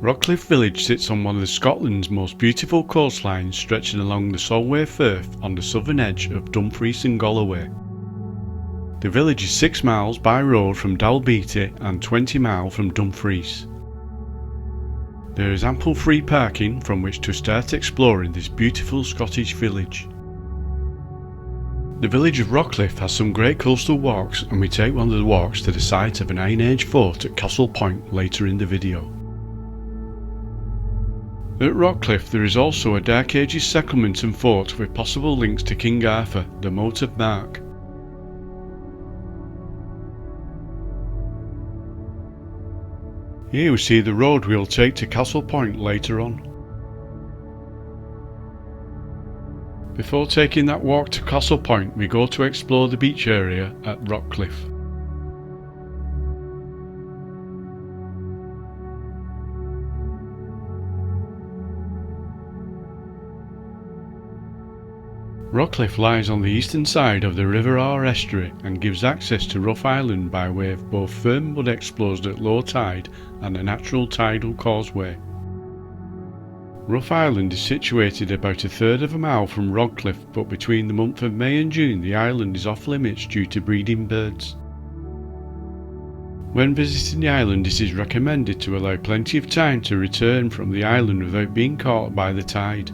Rockcliffe village sits on one of Scotland's most beautiful coastlines, stretching along the Solway Firth on the southern edge of Dumfries and Galloway. The village is 6 miles by road from Dalbeattie and 20 miles from Dumfries. There is ample free parking from which to start exploring this beautiful Scottish village. The village of Rockcliffe has some great coastal walks, and we take one of the walks to the site of an Iron Age fort at Castle Point later in the video. At Rockcliffe there is also a Dark Ages settlement and fort with possible links to King Arthur, the Moat of Mark. Here we see the road we will take to Castle Point later on. Before taking that walk to Castle Point, we go to explore the beach area at Rockcliffe. Rockcliffe lies on the eastern side of the River Urr estuary and gives access to Rough Island by way of both firm mud exposed at low tide and a natural tidal causeway. Rough Island is situated about a third of a mile from Rockcliffe, but between the month of May and June the island is off limits due to breeding birds. When visiting the island, it is recommended to allow plenty of time to return from the island without being caught by the tide.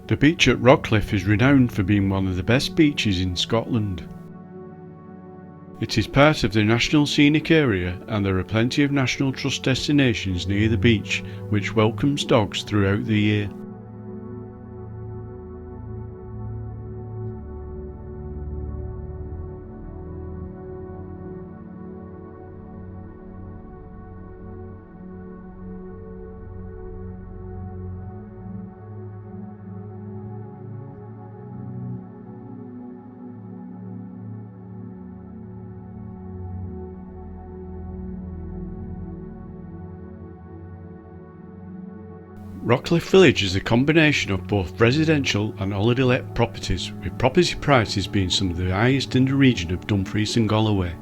The beach at Rockcliffe is renowned for being one of the best beaches in Scotland. It is part of the National Scenic Area, and there are plenty of National Trust destinations near the beach which welcomes dogs throughout the year. Rockcliffe Village is a combination of both residential and holiday let properties, with property prices being some of the highest in the region of Dumfries and Galloway.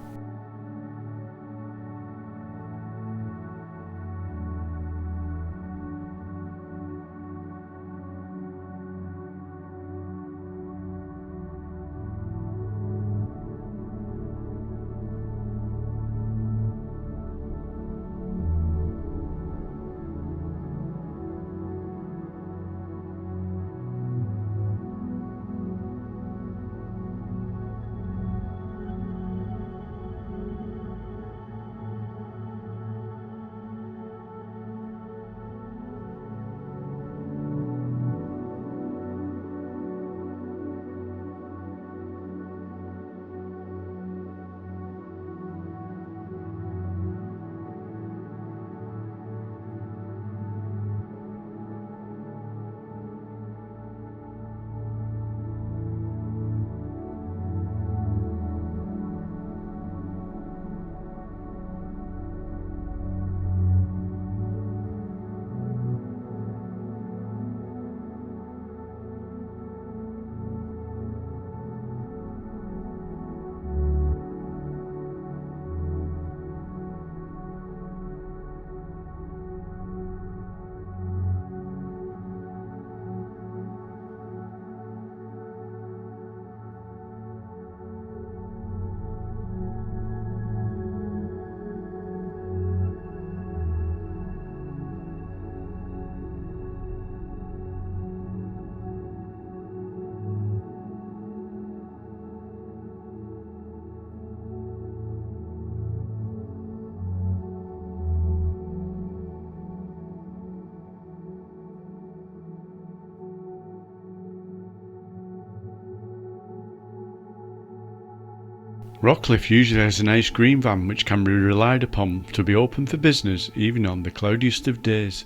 Rockcliffe usually has a nice green van which can be relied upon to be open for business even on the cloudiest of days.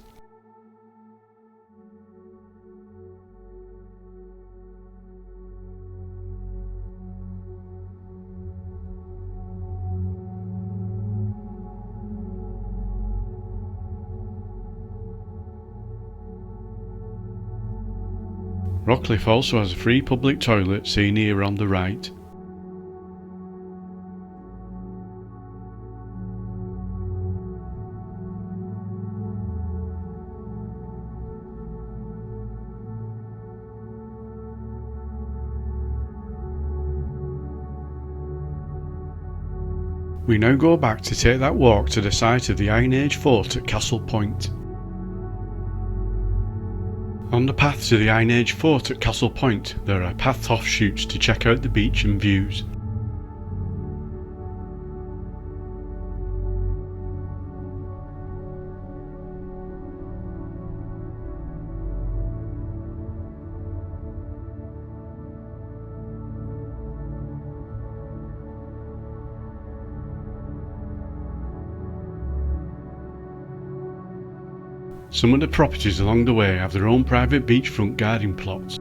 Rockcliffe also has a free public toilet seen here on the right. We now go back to take that walk to the site of the Iron Age fort at Castle Point. On the path to the Iron Age fort at Castle Point, there are path offshoots to check out the beach and views. Some of the properties along the way have their own private beachfront garden plots.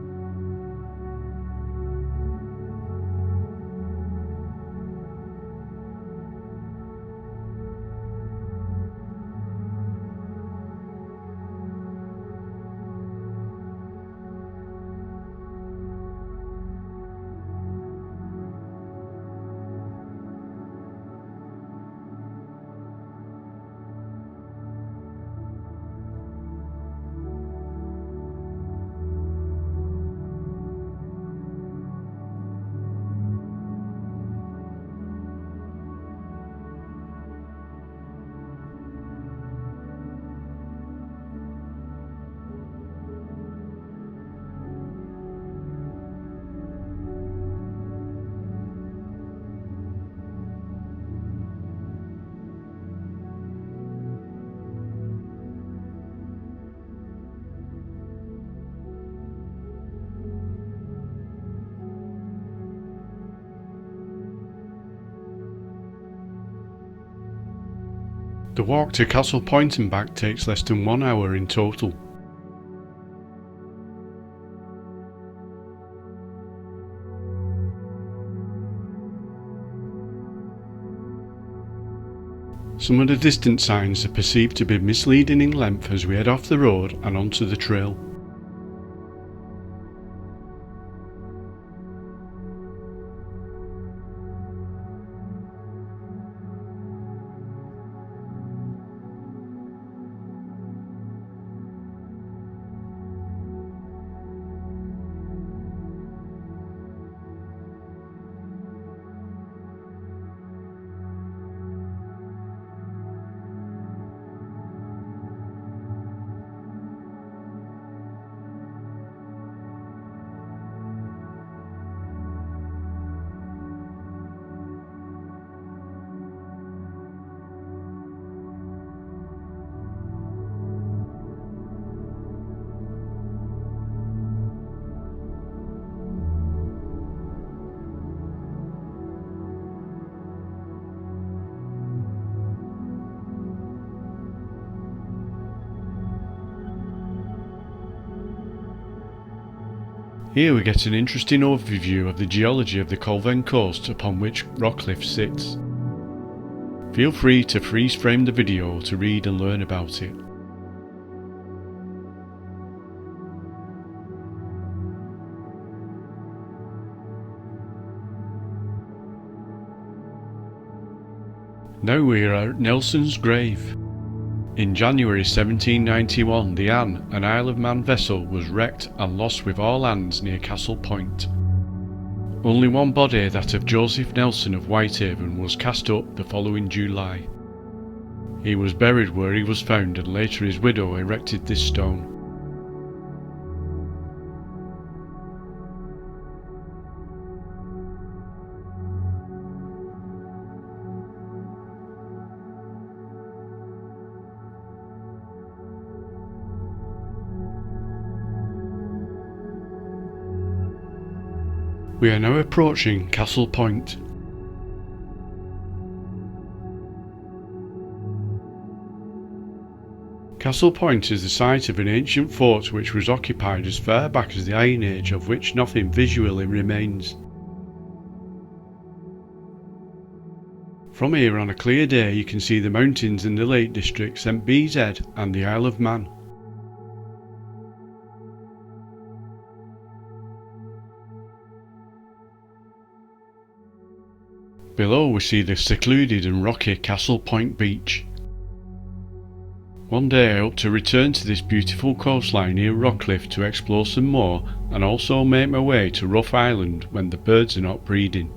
The walk to Castle Point and back takes less than 1 hour in total. Some of the distance signs are perceived to be misleading in length as we head off the road and onto the trail. Here we get an interesting overview of the geology of the Colvend coast upon which Rockcliffe sits. Feel free to freeze frame the video to read and learn about it. Now we are at Nelson's grave. In January 1791, the Anne, an Isle of Man vessel, was wrecked and lost with all hands near Castle Point. Only one body, that of Joseph Nelson of Whitehaven, was cast up the following July. He was buried where he was found, and later his widow erected this stone. We are now approaching Castle Point. Castle Point is the site of an ancient fort which was occupied as far back as the Iron Age, of which nothing visually remains. From here on a clear day you can see the mountains in the Lake District, St Bees Head and the Isle of Man. Below we see the secluded and rocky Castle Point Beach. One day I hope to return to this beautiful coastline near Rockcliffe to explore some more and also make my way to Rough Island when the birds are not breeding.